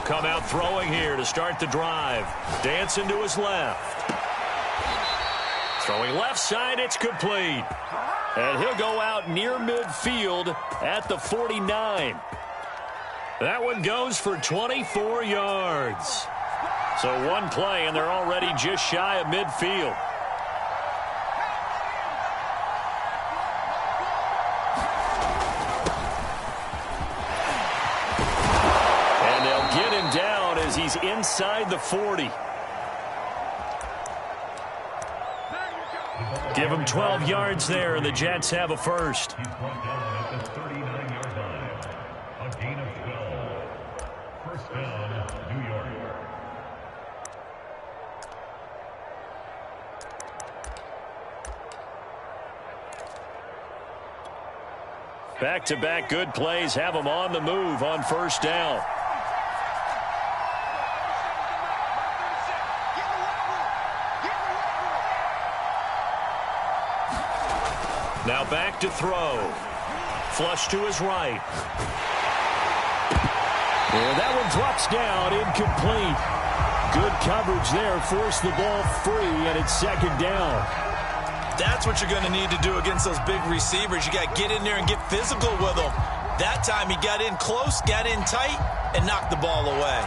come out throwing here to start the drive. Dancing to his left. Throwing left side, it's complete. And he'll go out near midfield at the 49. That one goes for 24 yards. So one play, and they're already just shy of midfield. And they'll get him down as he's inside the 40. Give him 12 yards there, and the Jets have a first. He's brought down at the 39-yard line. A gain of 12. First down, New York. Back-to-back good plays have them on the move on first down. Now back to throw. Flush to his right. And that one drops down, incomplete. Good coverage there, forced the ball free, and it's second down. That's what you're going to need to do against those big receivers. You got to get in there and get physical with them. That time he got in close, got in tight, and knocked the ball away.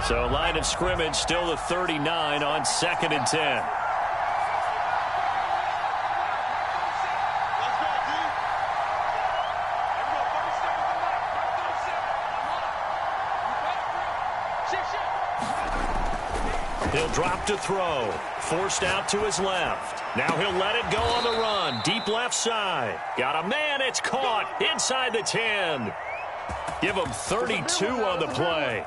So line of scrimmage still the 39 on 2nd and 10. He'll drop to throw. Forced out to his left. Now he'll let it go on the run. Deep left side. Got a man. It's caught inside the 10. Give him 32 on the play.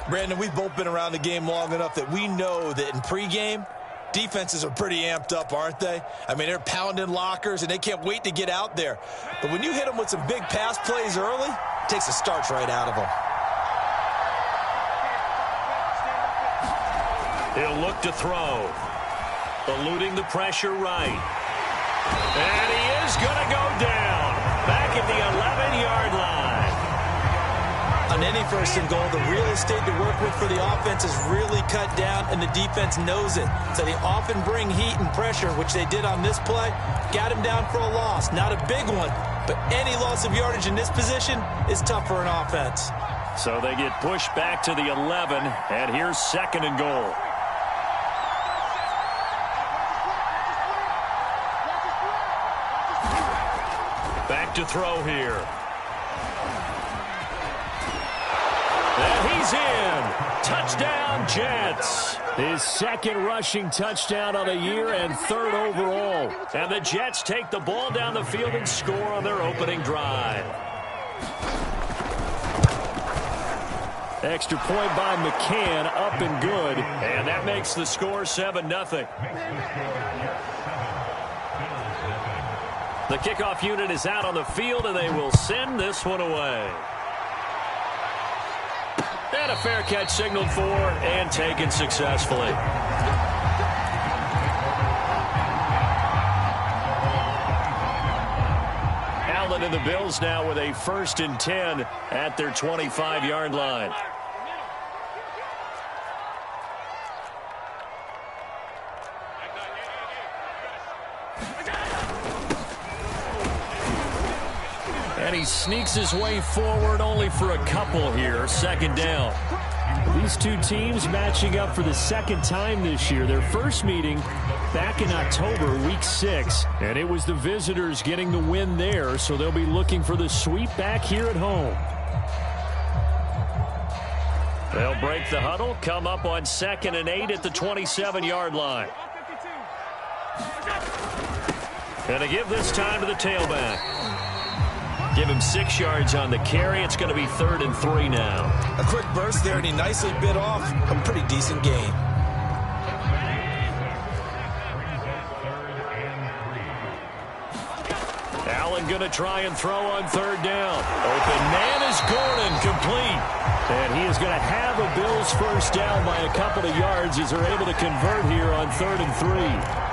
Brandon, we've both been around the game long enough that we know that in pregame, defenses are pretty amped up, aren't they? I mean, they're pounding lockers, and they can't wait to get out there. But when you hit them with some big pass plays early, it takes the starch right out of them. He'll look to throw. Eluding the pressure right. And he is going to go down. Back at the 11-yard line. On any first and goal, the real estate to work with for the offense is really cut down, and the defense knows it. So they often bring heat and pressure, which they did on this play. Got him down for a loss. Not a big one, but any loss of yardage in this position is tough for an offense. So they get pushed back to the 11, and here's 2nd and goal. Back to throw here. And he's in. Touchdown, Jets. His 2nd rushing touchdown on the year and 3rd overall. And the Jets take the ball down the field and score on their opening drive. Extra point by McCann, up and good. And that makes the score 7-0. The kickoff unit is out on the field, and they will send this one away. And a fair catch signaled for and taken successfully. Allen and the Bills now with a 1st and 10 at their 25-yard line. And he sneaks his way forward only for a couple here. 2nd down. These two teams matching up for the 2nd time this year. Their first meeting back in October, week 6. And it was the visitors getting the win there, so they'll be looking for the sweep back here at home. They'll break the huddle, come up on 2nd and 8 at the 27-yard line. And to give this time to the tailback. Give him 6 yards on the carry. It's going to be 3rd and 3 now. A quick burst there, and he nicely bit off a pretty decent gain. Allen going to try and throw on 3rd down. Open man is Gordon, complete. And he is going to have a Bills first down by a couple of yards as they're able to convert here on 3rd and 3.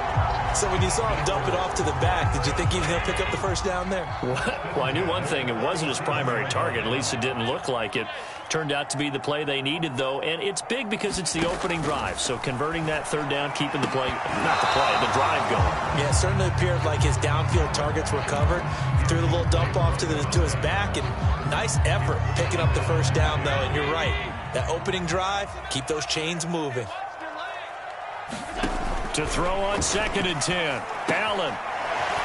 So when you saw him dump it off to the back, did you think he was going to pick up the first down there? Well, I knew one thing. It wasn't his primary target. At least it didn't look like it. Turned out to be the play they needed, though. And it's big because it's the opening drive. So converting that 3rd down, keeping the play, not the play, the drive going. Yeah, it certainly appeared like his downfield targets were covered. He threw the little dump off to his back, and nice effort picking up the first down, though. And you're right. That opening drive, keep those chains moving. To throw on 2nd and 10. Allen.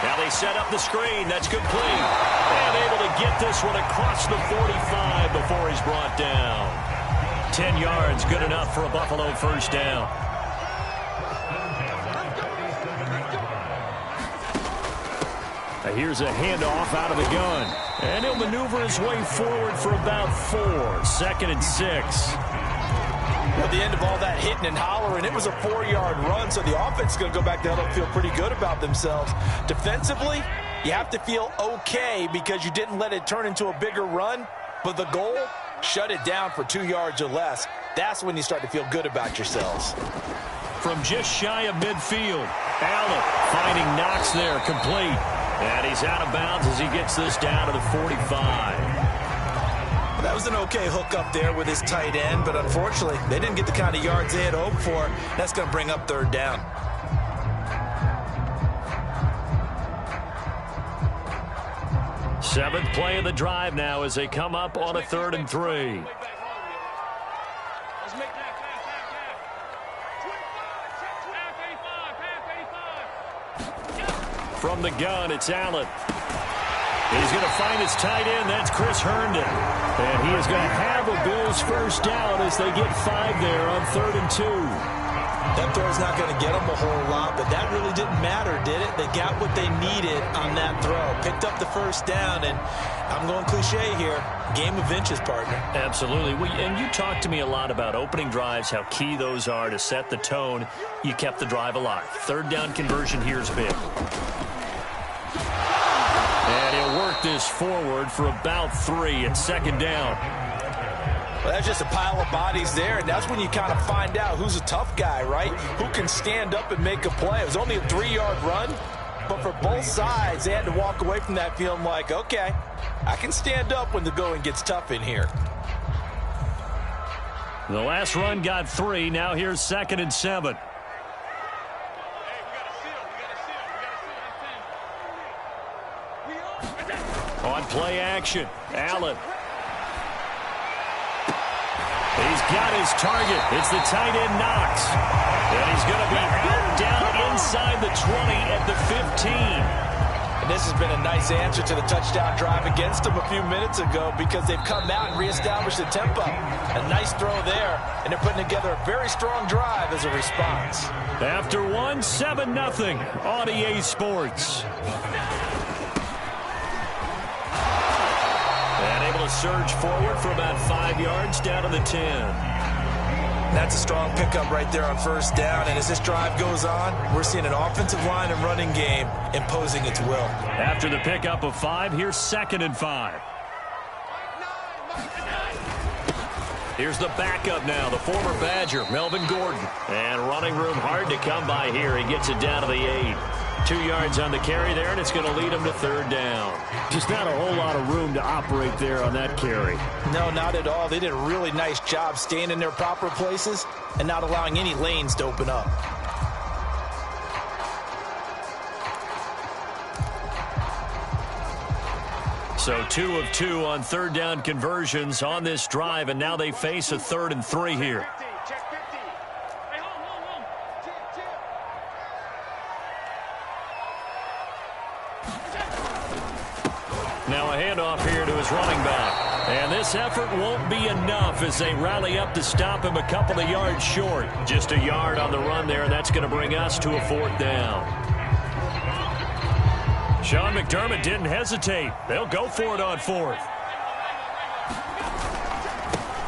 Now they set up the screen. That's complete. And able to get this one across the 45 before he's brought down. 10 yards, good enough for a Buffalo first down. Now here's a handoff out of the gun. And he'll maneuver his way forward for about 4. 2nd and 6. At the end of all that hitting and hollering, it was a 4-yard run, so the offense is going to go back to huddle and feel pretty good about themselves. Defensively, you have to feel okay because you didn't let it turn into a bigger run, but the goal, shut it down for 2 yards or less. That's when you start to feel good about yourselves. From just shy of midfield, Allen finding Knox there, complete. And he's out of bounds as he gets this down to the 45. That was an okay hook up there with his tight end, but unfortunately, they didn't get the kind of yards they had hoped for. That's going to bring up 3rd down. Seventh play of the drive now as they come up on a 3rd and 3. From the gun, it's Allen. He's going to find his tight end. That's Chris Herndon. And he is going to have a Bills first down as they get 5 there on 3rd and 2. That throw's not going to get them a whole lot, but that really didn't matter, did it? They got what they needed on that throw. Picked up the first down, and I'm going cliche here. Game of inches, partner. Absolutely. And you talked to me a lot about opening drives, how key those are to set the tone. You kept the drive alive. 3rd down conversion here is big. And he'll work this forward for about 3 at 2nd down. Well, that's just a pile of bodies there, and that's when you kind of find out who's a tough guy, right? Who can stand up and make a play. It was only a 3-yard run, but for both sides, they had to walk away from that feeling like, okay, I can stand up when the going gets tough in here. The last run got 3. Now here's 2nd and 7. On play action, Allen. He's got his target. It's the tight end Knox. And he's going to be out down inside the 20 at the 15. And this has been a nice answer to the touchdown drive against them a few minutes ago because they've come out and reestablished the tempo. A nice throw there, and they're putting together a very strong drive as a response. After 1, 7-0 on EA Sports. And able to surge forward for about 5 yards down to the 10. That's a strong pickup right there on first down. And as this drive goes on, we're seeing an offensive line and running game imposing its will. After the pickup of 5, here's 2nd and 5. Here's the backup now, the former Badger, Melvin Gordon. And running room hard to come by here. He gets it down to the 8. 2 yards on the carry there, and it's going to lead him to 3rd down. Just not a whole lot of room to operate there on that carry. No, not at all. They did a really nice job staying in their proper places and not allowing any lanes to open up. So 2 of 2 on 3rd down conversions on this drive, and now they face a 3rd and 3 here. Now a handoff here to his running back. And this effort won't be enough as they rally up to stop him a couple of yards short. Just a yard on the run there, and that's going to bring us to a 4th down. Sean McDermott didn't hesitate. They'll go for it on 4th.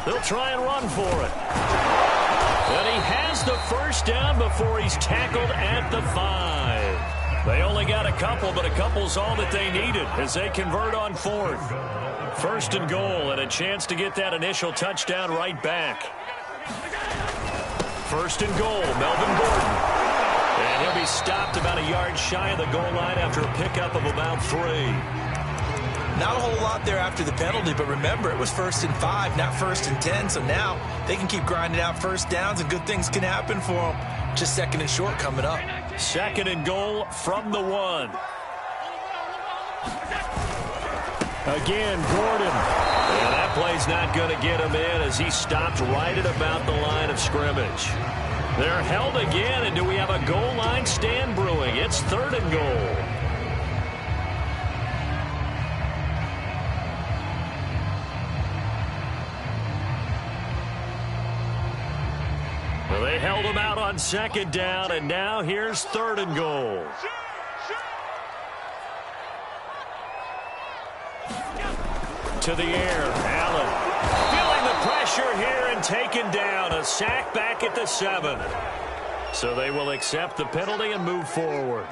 They'll try and run for it. And he has the first down before he's tackled at the 5. They only got a couple, but a couple's all that they needed as they convert on fourth. First and goal, and a chance to get that initial touchdown right back. First and goal, Melvin Gordon. And he'll be stopped about a yard shy of the goal line after a pickup of about 3. Not a whole lot there after the penalty, but remember, it was 1st and 5, not 1st and 10, so now they can keep grinding out first downs, and good things can happen for them. Just 2nd and short coming up. 2nd and goal from the 1. Again, Gordon. And that play's not going to get him in as he stopped right at about the line of scrimmage. They're held again, and do we have a goal line stand brewing? It's 3rd and goal. Well, they held him out on 2nd down, and now here's 3rd and goal. To the air, Allen. Feeling the pressure here and taken down. A sack back at the 7. So they will accept the penalty and move forward.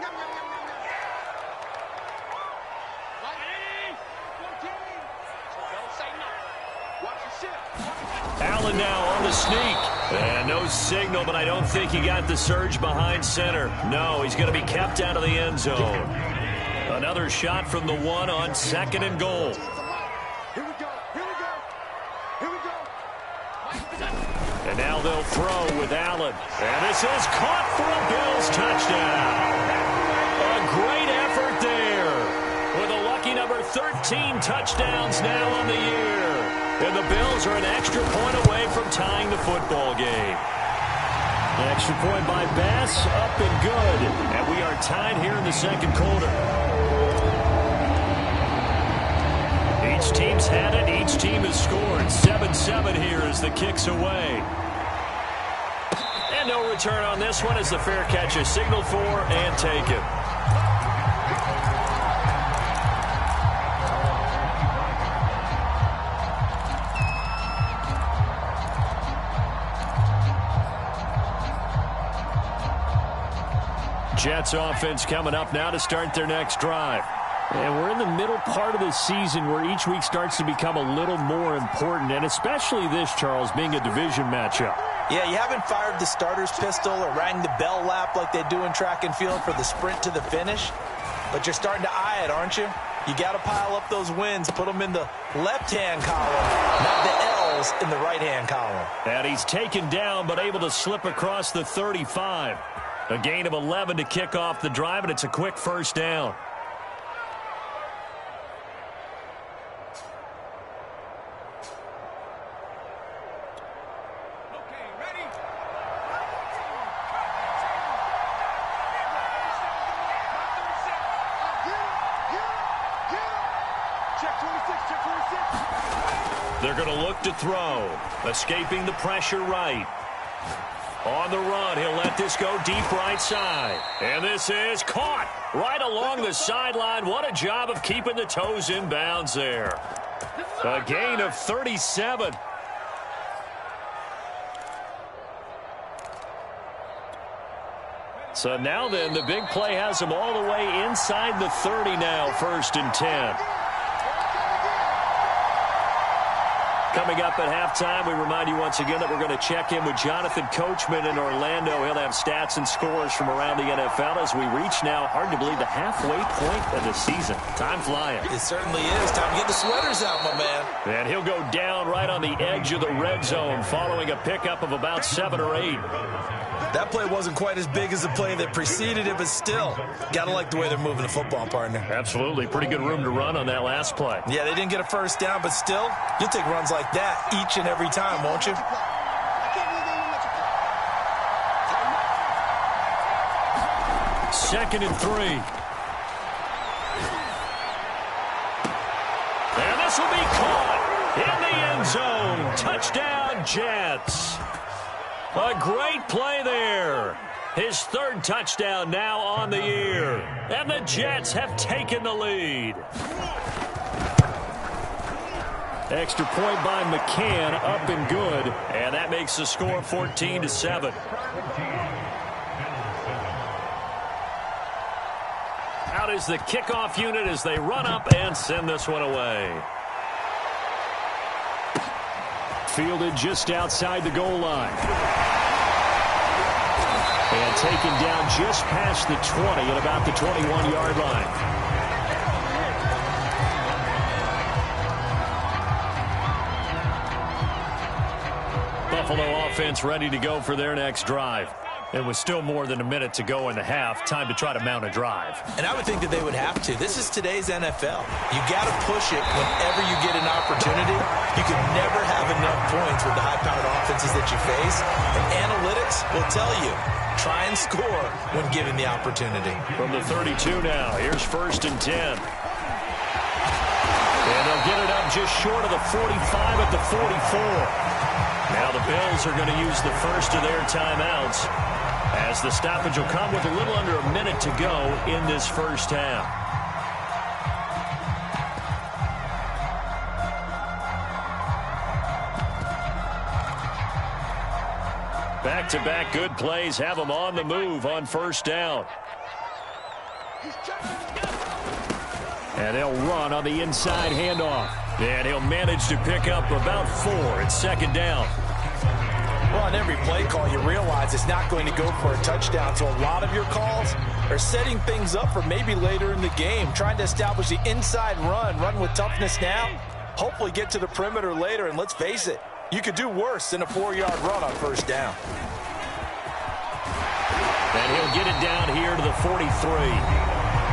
Allen now on the sneak. And no signal, but I don't think he got the surge behind center. No, he's going to be kept out of the end zone. Another shot from the 1 on 2nd and goal. And now they'll throw with Allen. And this is caught for a Bills touchdown. A great effort there. With a lucky number 13 touchdowns now on the year. And the Bills are an extra point away from tying the football game. An extra point by Bass, up and good. And we are tied here in the 2nd quarter. Each team's had it. Each team has scored. 7-7 here as the kick's away. And no return on this one as the fair catch is signaled for and taken. Jets offense coming up now to start their next drive. And we're in the middle part of the season where each week starts to become a little more important, and especially this, Charles, being a division matchup. Yeah, you haven't fired the starter's pistol or rang the bell lap like they do in track and field for the sprint to the finish, but you're starting to eye it, aren't you? You got to pile up those wins, put them in the left-hand column, not the L's in the right-hand column. And he's taken down but able to slip across the 35. A gain of 11 to kick off the drive, and it's a quick first down. They're going to look to throw. Escaping the pressure right. On the run, he'll let this go deep right side. And this is caught right along the sideline. What a job of keeping the toes in bounds there. A gain of 37. So now then, the big play has them all the way inside the 30 now, 1st and 10. Coming up at halftime, we remind you once again that we're going to check in with Jonathan Coachman in Orlando. He'll have stats and scores from around the NFL as we reach now, hard to believe, the halfway point of the season. Time flying. It certainly is. Time to get the sweaters out, my man. And he'll go down right on the edge of the red zone following a pickup of about 7 or 8. That play wasn't quite as big as the play that preceded it, but still, got to like the way they're moving the football, partner. Absolutely. Pretty good room to run on that last play. Yeah, they didn't get a first down, but still, you'll take runs like that each and every time, won't you? 2nd and 3. And this will be caught in the end zone. Touchdown, Jets. A great play there. His 3rd touchdown now on the year. And the Jets have taken the lead. Extra point by McCann, up and good. And that makes the score 14-7. out is the kickoff unit as they run up and send this one away. Fielded just outside the goal line. And taken down just past the 20 at about the 21-yard line. Buffalo offense ready to go for their next drive. It was still more than a minute to go in the half. Time to try to mount a drive. And I would think that they would have to. This is today's NFL. You got to push it whenever you get an opportunity. You can never have enough points with the high-powered offenses that you face. And analytics will tell you, try and score when given the opportunity. From the 32 now, here's 1st and 10. And they'll get it up just short of the 45 at the 44. Now the Bills are going to use the first of their timeouts, as the stoppage will come with a little under a minute to go in this first half. Back-to-back good plays have them on the move on 1st down. And they'll run on the inside handoff. And he'll manage to pick up about 4 at 2nd down. Well, on every play call, you realize it's not going to go for a touchdown. So a lot of your calls are setting things up for maybe later in the game, trying to establish the inside run with toughness now, hopefully get to the perimeter later. And let's face it, you could do worse than a 4-yard run on 1st down. And he'll get it down here to the 43.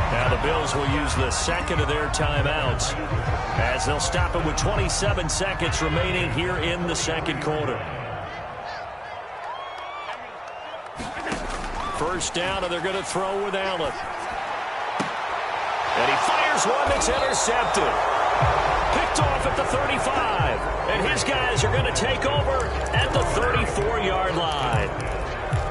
Now the Bills will use the second of their timeouts, as they'll stop it with 27 seconds remaining here in the second quarter. 1st down, and they're going to throw with Allen. And he fires one that's intercepted. Picked off at the 35. And his guys are going to take over at the 34-yard line.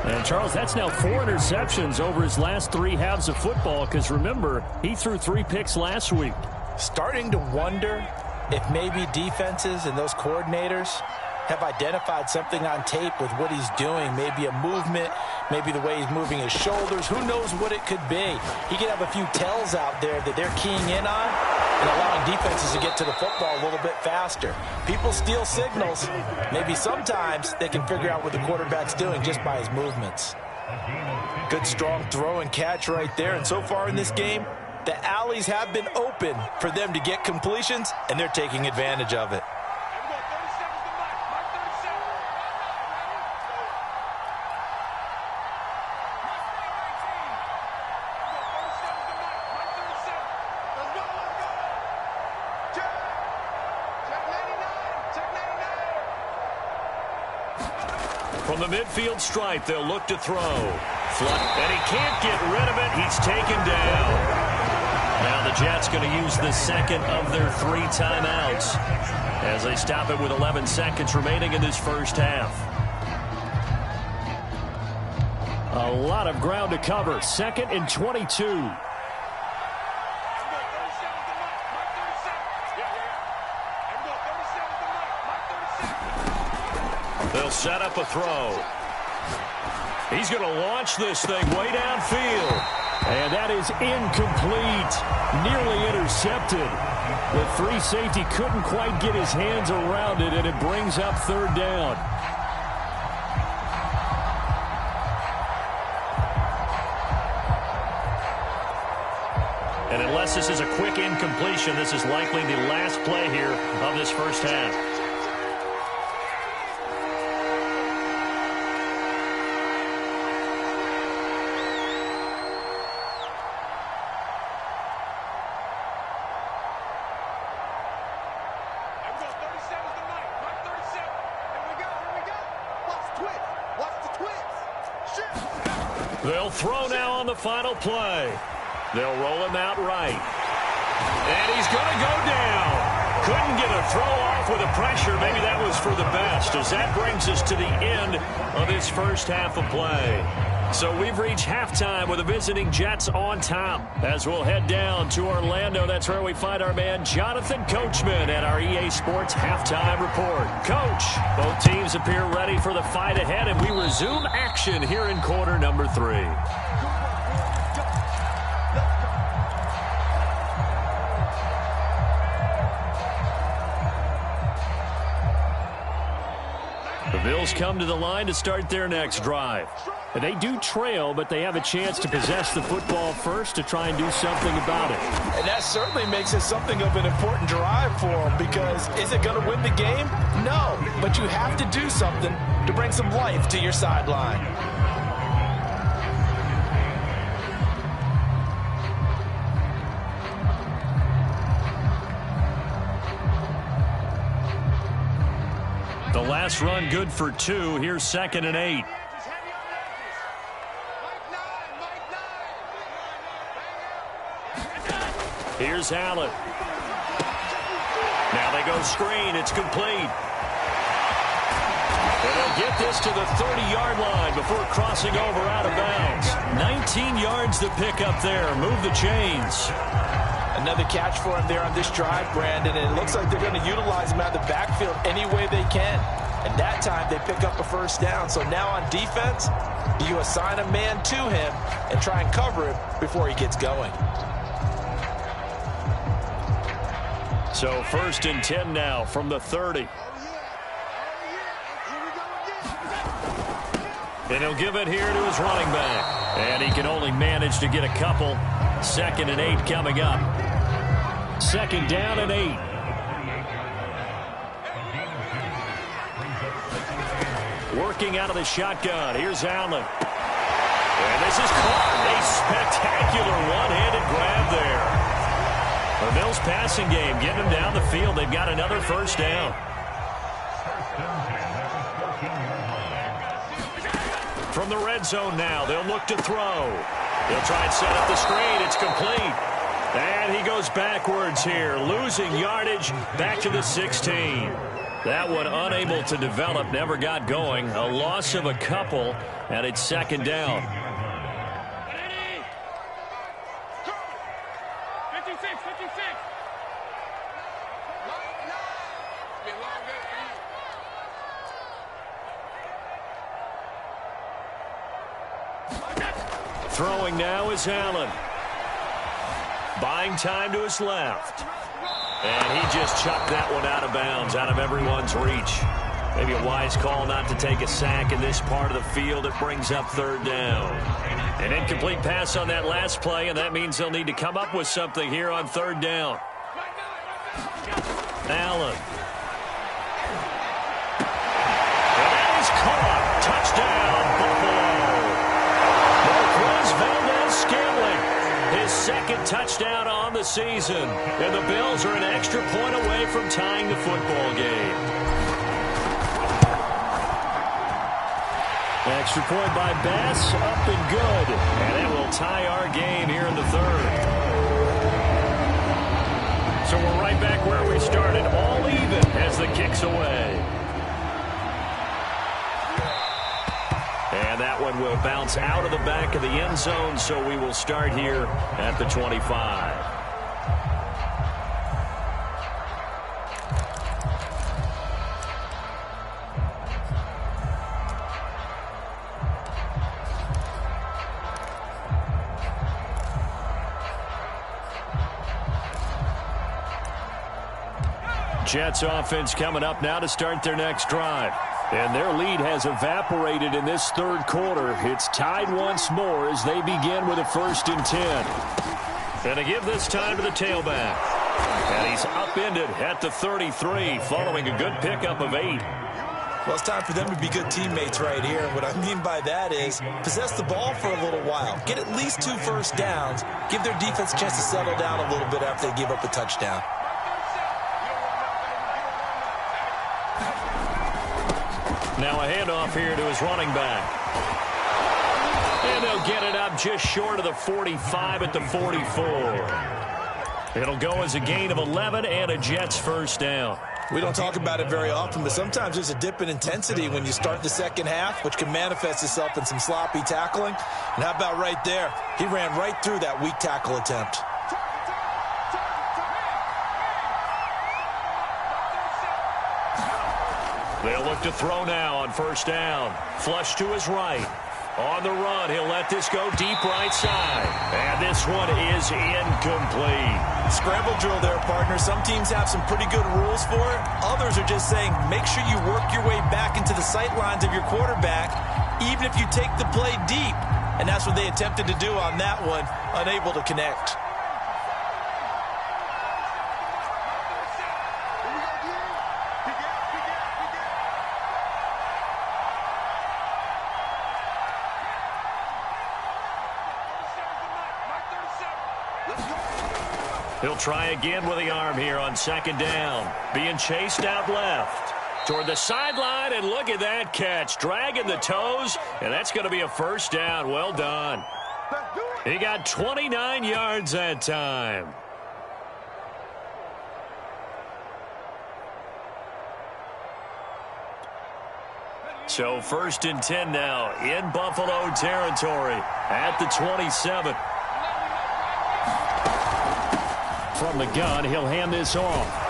And, Charles, that's now 4 interceptions over his last 3 halves of football, because, remember, he threw 3 picks last week. Starting to wonder if maybe defenses and those coordinators have identified something on tape with what he's doing. Maybe a movement, maybe the way he's moving his shoulders. Who knows what it could be? He could have a few tells out there that they're keying in on and allowing defenses to get to the football a little bit faster. People steal signals. Maybe sometimes they can figure out what the quarterback's doing just by his movements. Good, strong throw and catch right there. And so far in this game, the alleys have been open for them to get completions, and they're taking advantage of it. From the midfield stripe, they'll look to throw. And he can't get rid of it. He's taken down. Now the Jets going to use the second of their 3 timeouts, as they stop it with 11 seconds remaining in this first half. A lot of ground to cover. 2nd and 22. They'll set up a throw. He's going to launch this thing way downfield. And that is incomplete. Nearly intercepted. The free safety couldn't quite get his hands around it, and it brings up 3rd down. And unless this is a quick incompletion, this is likely the last play here of this first half. They'll throw now on the final play. They'll roll him out right. And he's going to go down. Couldn't get a throw off with the pressure. Maybe that was for the best, as that brings us to the end of this first half of play. So we've reached halftime with the visiting Jets on top. As we'll head down to Orlando, that's where we find our man Jonathan Coachman at our EA Sports Halftime Report. Coach, both teams appear ready for the fight ahead, and we resume action here in quarter number 3. Bills come to the line to start their next drive. They do trail, but they have a chance to possess the football first to try and do something about it. And that certainly makes it something of an important drive for them, because is it going to win the game? No, but you have to do something to bring some life to your sideline. The last run good for 2. Here's 2nd and 8. Here's Allen. Now they go screen. It's complete. And they'll get this to the 30-yard line before crossing over out of bounds. 19 yards to pick up there. Move the chains. Another catch for him there on this drive, Brandon, and it looks like they're going to utilize him out of the backfield any way they can. And that time they pick up a first down. So now on defense, you assign a man to him and try and cover him before he gets going. So 1st and 10 now from the 30. And he'll give it here to his running back. And he can only manage to get a couple. 2nd and 8 coming up. 2nd down and 8. Working out of the shotgun. Here's Allen. And this is caught. A spectacular one-handed grab there. The Bills passing game getting them down the field. They've got another first down. From the red zone now, they'll look to throw. They'll try and set up the screen. It's complete. And he goes backwards here, losing yardage back to the 16. That one unable to develop, never got going. A loss of a couple, and it's 2nd down. 56. Throwing now is Allen. Buying time to his left. And he just chucked that one out of bounds, out of everyone's reach. Maybe a wise call not to take a sack in this part of the field. It brings up 3rd down. An incomplete pass on that last play, and that means they'll need to come up with something here on 3rd down. Allen. And that is caught. Touchdown, Buffalo. Marquez Valdez-Scantling. His 2nd touchdown on the season. And the Bills are an extra point away from tying the football game. Extra point by Bass, up and good. And it will tie our game here in the 3rd. So we're right back where we started, all even as the kick's away. And that one will bounce out of the back of the end zone, so we will start here at the 25. Jets offense coming up now to start their next drive. And their lead has evaporated in this 3rd quarter. It's tied once more as they begin with a 1st and 10. And to give this time to the tailback. And he's upended at the 33 following a good pickup of 8. Well, it's time for them to be good teammates right here. What I mean by that is possess the ball for a little while. Get at least 2 first downs. Give their defense a chance to settle down a little bit after they give up a touchdown. Now a handoff here to his running back. And they'll get it up just short of the 45 at the 44. It'll go as a gain of 11 and a Jets first down. We don't talk about it very often, but sometimes there's a dip in intensity when you start the second half, which can manifest itself in some sloppy tackling. And how about right there? He ran right through that weak tackle attempt. They'll look to throw now on first down. Flush to his right. On the run, he'll let this go deep right side. And this one is incomplete. Scramble drill there, partner. Some teams have some pretty good rules for it. Others are just saying, make sure you work your way back into the sight lines of your quarterback, even if you take the play deep. And that's what they attempted to do on that one, unable to connect. He'll try again with the arm here on second down. Being chased out left. Toward the sideline, and look at that catch. Dragging the toes, and that's going to be a first down. Well done. He got 29 yards that time. So 1st and 10 now in Buffalo territory at the 27. From the gun, he'll hand this off.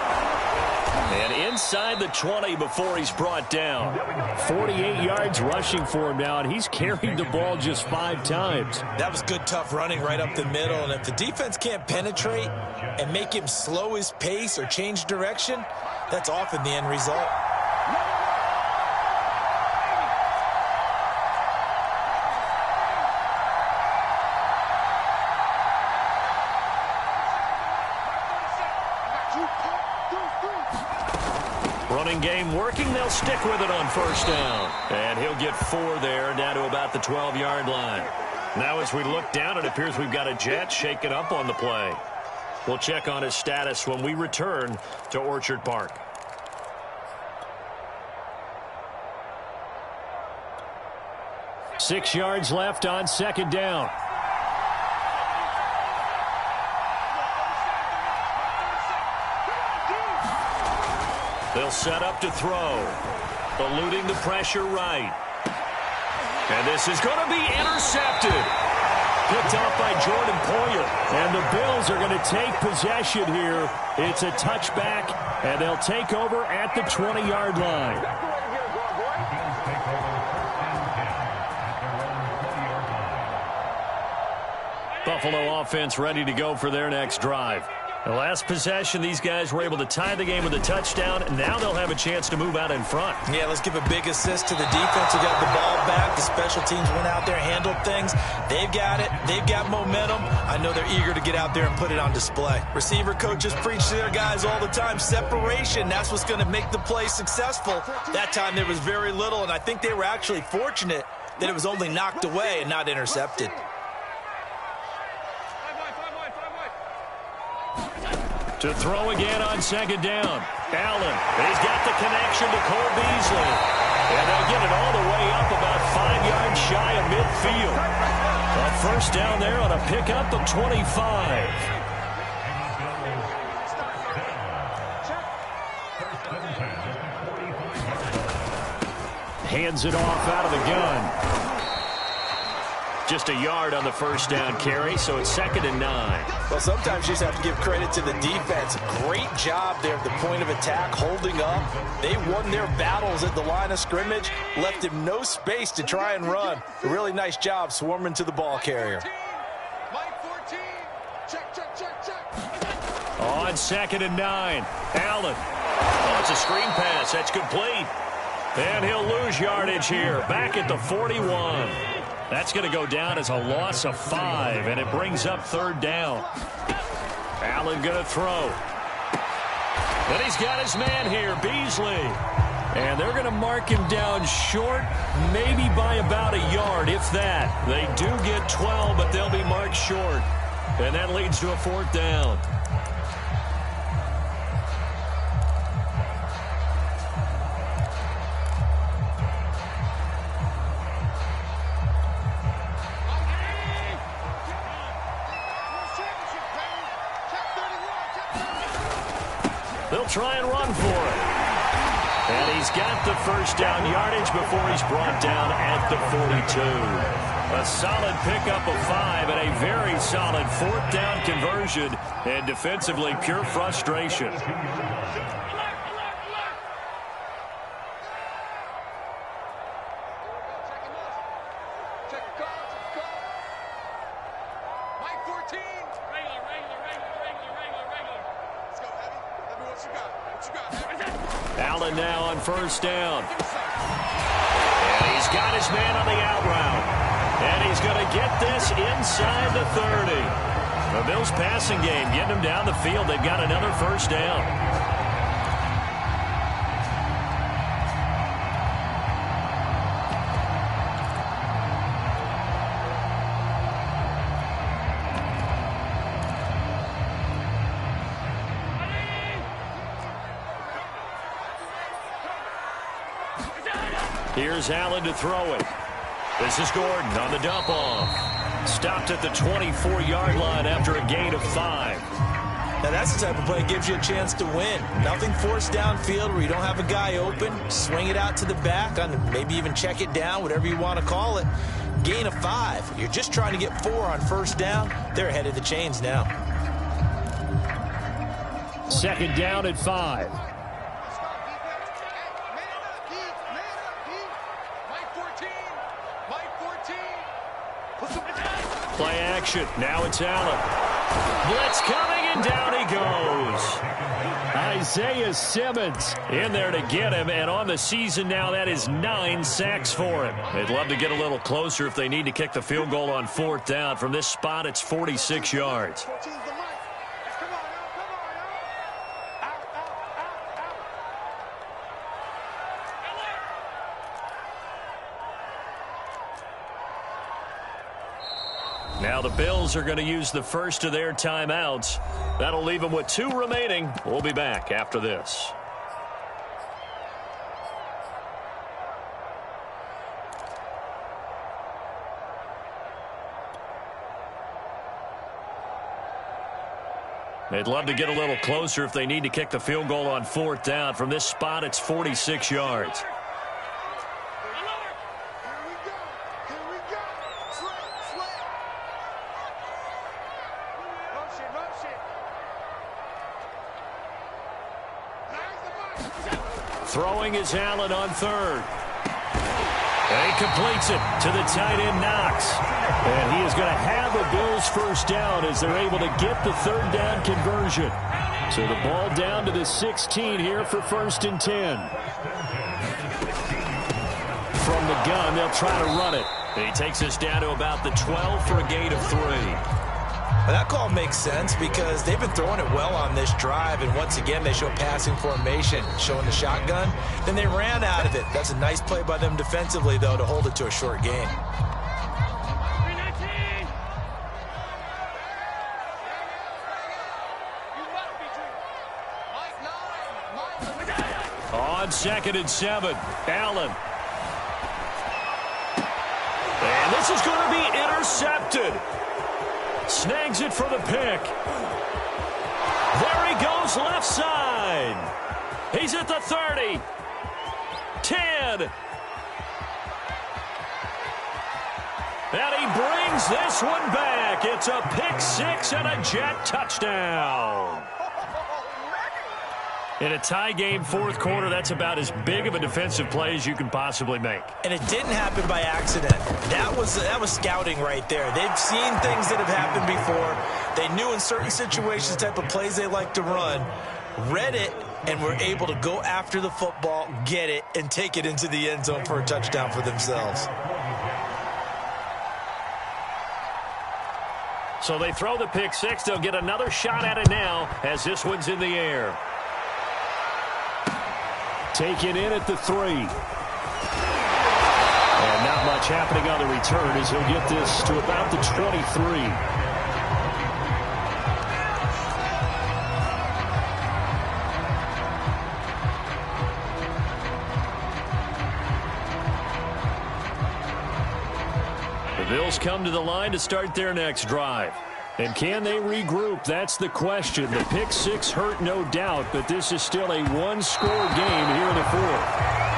And inside the 20 before he's brought down. 48 yards rushing for him now, and he's carried the ball just 5 times. That was good, tough running right up the middle. And if the defense can't penetrate and make him slow his pace or change direction, that's often the end result. Running game working. They'll stick with it on first down. And he'll get 4 there, down to about the 12-yard line. Now as we look down, it appears we've got a jet shaken up on the play. We'll check on his status when we return to Orchard Park. Six yards left on second down. They'll set up to throw. Eluding the pressure right. And this is going to be intercepted. Picked off by Jordan Poyer. And the Bills are going to take possession here. It's a touchback, and they'll take over at the 20-yard line. Buffalo offense ready to go for their next drive. The last possession, these guys were able to tie the game with a touchdown, and now they'll have a chance to move out in front. Yeah, let's give a big assist to the defense who got the ball back. The special teams went out there, handled things. They've got it. They've got momentum. I know they're eager to get out there and put it on display. Receiver coaches preach to their guys all the time. Separation, that's what's going to make the play successful. That time there was very little, and I think they were actually fortunate that it was only knocked away and not intercepted. To throw again on second down. Allen, he's got the connection to Cole Beasley. And they'll get it all the way up about 5 yards shy of midfield. A first down there on a pickup of 25. Hands it off out of the gun. Just a yard on the first down carry, so it's 2nd and 9. Well, sometimes you just have to give credit to the defense. Great job there at the point of attack, holding up. They won their battles at the line of scrimmage, left him no space to try and run. A really nice job swarming to the ball carrier. On 2nd and 9, Allen. Oh, it's a screen pass. That's complete. And he'll lose yardage here, back at the 41. That's going to go down as a loss of 5, and it brings up 3rd down. Allen going to throw. But he's got his man here, Beasley. And they're going to mark him down short, maybe by about a yard, if that. They do get 12, but they'll be marked short. And that leads to a 4th down. They'll try and run for it. And he's got the first down yardage before he's brought down at the 42. A solid pickup of 5 and a very solid 4th down conversion. And defensively, pure frustration. Allen now on first down. And he's got his man on the out route. And he's going to get this inside the 30. The Bills passing game getting them down the field. They've got another first down. Here's Allen to throw it. This is Gordon on the dump off. Stopped at the 24-yard line after a gain of 5. Now that's the type of play that gives you a chance to win. Nothing forced downfield where you don't have a guy open. Swing it out to the back, maybe even check it down, whatever you want to call it. Gain of 5. You're just trying to get 4 on first down. They're ahead of the chains now. Second down at 5. Play action. Now it's Allen. Blitz coming, and down he goes. Isaiah Simmons in there to get him, and on the season now, that is 9 sacks for him. They'd love to get a little closer if they need to kick the field goal on 4th down. From this spot, it's 46 yards. Now the Bills are going to use the first of their timeouts. That'll leave them with 2 remaining. We'll be back after this. They'd love to get a little closer if they need to kick the field goal on 4th down. From this spot, it's 46 yards. Throwing is Allen on 3rd. And he completes it to the tight end, Knox. And he is going to have a Bills first down as they're able to get the 3rd down conversion. So the ball down to the 16 here for 1st and 10. From the gun, they'll try to run it. He takes us down to about the 12 for a gain of 3. Well, that call makes sense because they've been throwing it well on this drive, and once again they show passing formation, showing the shotgun. Then they ran out of it. That's a nice play by them defensively, though, to hold it to a short gain. On 2nd and 7, Allen. And this is going to be intercepted. Snags it for the pick. There he goes, left side. He's at the 30. 10. And he brings this one back. It's a pick 6 and a Jet touchdown. In a tie game, 4th quarter, that's about as big of a defensive play as you can possibly make. And it didn't happen by accident. That was scouting right there. They've seen things that have happened before. They knew in certain situations the type of plays they like to run, read it, and were able to go after the football, get it, and take it into the end zone for a touchdown for themselves. So they throw the pick 6. They'll get another shot at it now as this one's in the air. Taken in at the 3. And not much happening on the return as he'll get this to about the 23. The Bills come to the line to start their next drive. And can they regroup? That's the question. The pick 6 hurt, no doubt, but this is still a 1-score game here in the 4th.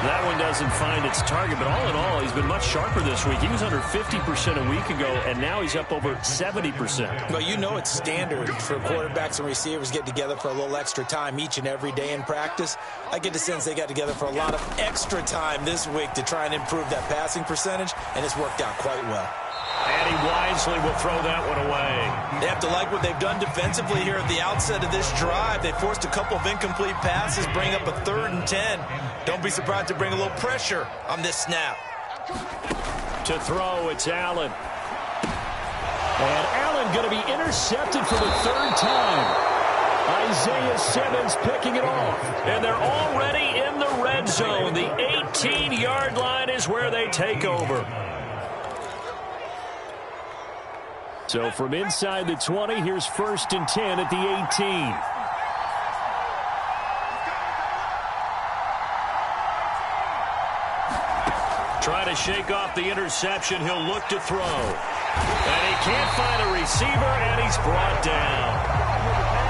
That one doesn't find its target, but all in all, he's been much sharper this week. He was under 50% a week ago, and now he's up over 70%. Well, you know it's standard for quarterbacks and receivers get together for a little extra time each and every day in practice. I get the sense they got together for a lot of extra time this week to try and improve that passing percentage, and it's worked out quite well. And he wisely will throw that one away. They have to like what they've done defensively here at the outset of this drive. They forced a couple of incomplete passes, bring up a 3rd and 10. Don't be surprised to bring a little pressure on this snap. To throw, it's Allen. And Allen going to be intercepted for the 3rd time. Isaiah Simmons picking it off. And they're already in the red zone. The 18-yard line is where they take over. So from inside the 20, here's 1st and 10 at the 18. Try to shake off the interception. He'll look to throw. And he can't find a receiver, and he's brought down.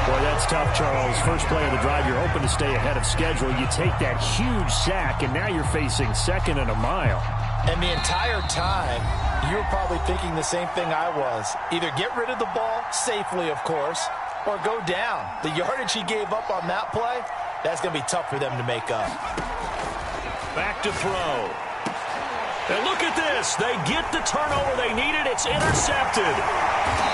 Boy, that's tough, Charles. First play of the drive, you're hoping to stay ahead of schedule. You take that huge sack, and now you're facing 2nd and a mile. And the entire time, you were probably thinking the same thing I was. Either get rid of the ball, safely, of course, or go down. The yardage he gave up on that play, that's going to be tough for them to make up. Back to throw. And look at this. They get the turnover they needed. It's intercepted.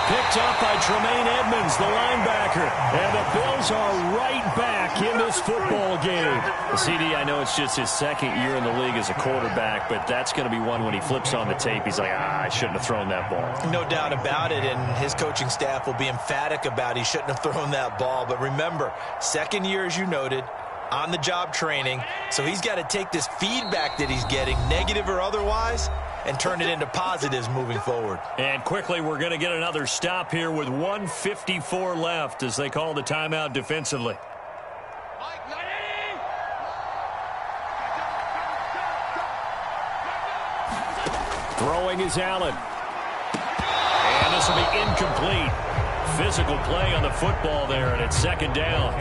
Picked up by Tremaine Edmonds, the linebacker. And the Bills are right back in this football game. CD, I know it's just his 2nd year in the league as a quarterback, but that's going to be one when he flips on the tape. He's like, I shouldn't have thrown that ball. No doubt about it, and his coaching staff will be emphatic about he shouldn't have thrown that ball. But remember, 2nd year, as you noted, on-the-job training, so he's got to take this feedback that he's getting, negative or otherwise, and turn it into positives moving forward. And quickly, we're going to get another stop here with 1:54 left as they call the timeout defensively. Throwing is Allen. And this will be incomplete. Physical play on the football there, and it's 2nd down.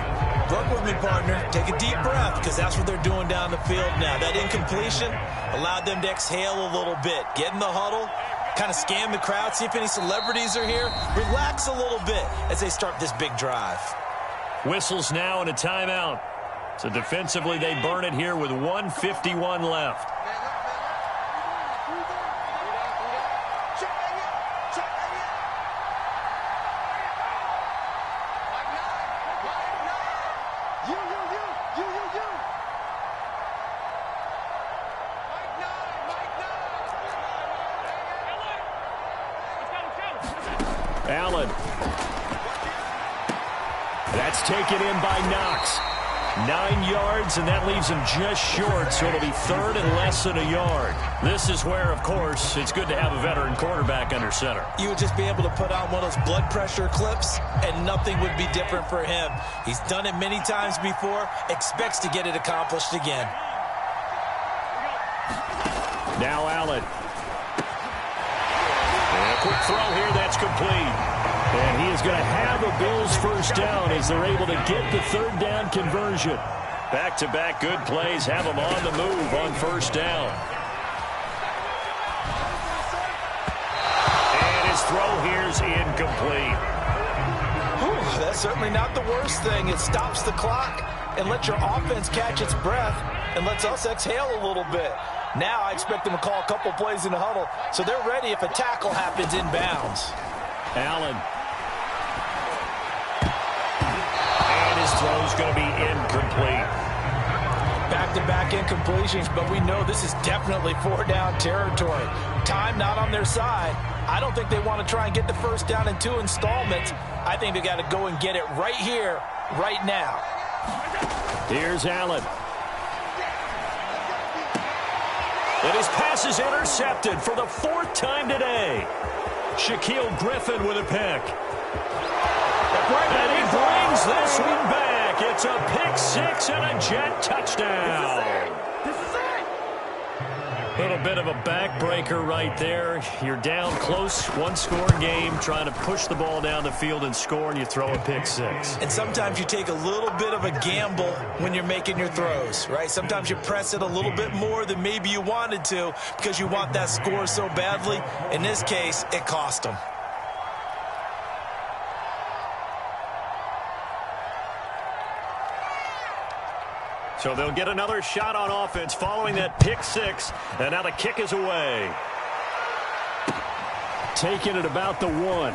Work with me, partner. Take a deep breath, because that's what they're doing down the field now. That incompletion allowed them to exhale a little bit. Get in the huddle, kind of scan the crowd, see if any celebrities are here. Relax a little bit as they start this big drive. Whistles now and a timeout. So defensively, they burn it here with 1:51 left. Allen. That's taken in by Knox. 9 yards, and that leaves him just short, so it'll be 3rd and less than a yard. This is where, of course, it's good to have a veteran quarterback under center. You would just be able to put on one of those blood pressure clips, and nothing would be different for him. He's done it many times before, expects to get it accomplished again. Now Allen. And a quick throw here, that's complete. And he is going to have a Bills 1st down as they're able to get the 3rd down conversion. Back-to-back good plays have them on the move on 1st down. And his throw here's incomplete. Whew, that's certainly not the worst thing. It stops the clock and lets your offense catch its breath and lets us exhale a little bit. Now I expect them to call a couple plays in the huddle, so they're ready if a tackle happens inbounds. Allen. And his throw's going to be incomplete. Back-to-back incompletions, but we know this is definitely 4-down territory. Time not on their side. I don't think they want to try and get the 1st down in 2 installments. I think they got to go and get it right here, right now. Here's Allen. And his pass is intercepted for the 4th time today. Shaquille Griffin with a pick. And he brings this one back. It's a pick 6 and a Jet touchdown. A little bit of a backbreaker right there. You're down close, 1-score game, trying to push the ball down the field and score, and you throw a pick 6. And sometimes you take a little bit of a gamble when you're making your throws, right? Sometimes you press it a little bit more than maybe you wanted to because you want that score so badly. In this case, it cost them. So they'll get another shot on offense following that pick 6, and now the kick is away. taken at about the 1.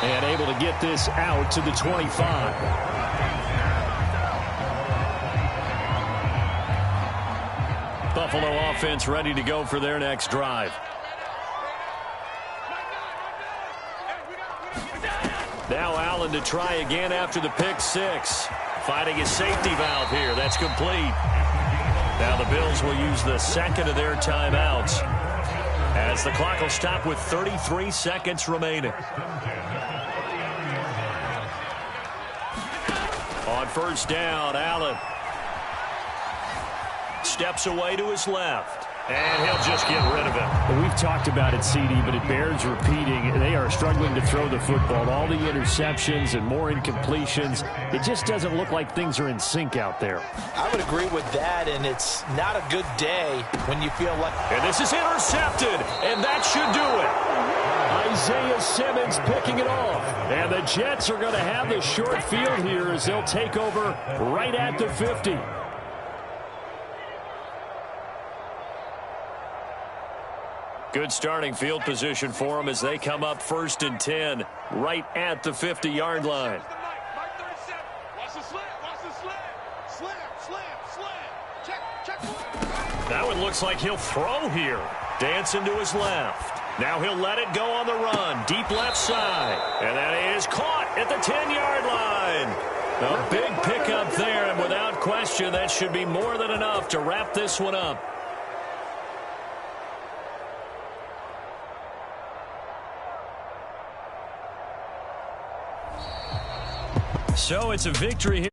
And able to get this out to the 25. Buffalo offense ready to go for their next drive. Now Allen to try again after the pick 6. Finding his safety valve here. That's complete. Now the Bills will use the second of their timeouts as the clock will stop with 33 seconds remaining. On first down, Allen steps away to his left, and he'll just get rid of it. Well, we've talked about it, CD, but it bears repeating. They are struggling to throw the football. All the interceptions and more incompletions. It just doesn't look like things are in sync out there. I would agree with that, and it's not a good day when you feel like... And this is intercepted, and that should do it. Isaiah Simmons picking it off. And the Jets are going to have the short field here as they'll take over right at the 50. Good starting field position for them as they come up 1st and 10 right at the 50-yard line. That one looks like he'll throw here. Dancing to his left. Now he'll let it go on the run. Deep left side. And that is caught at the 10-yard line. A big pickup there, and without question, that should be more than enough to wrap this one up. So it's a victory here.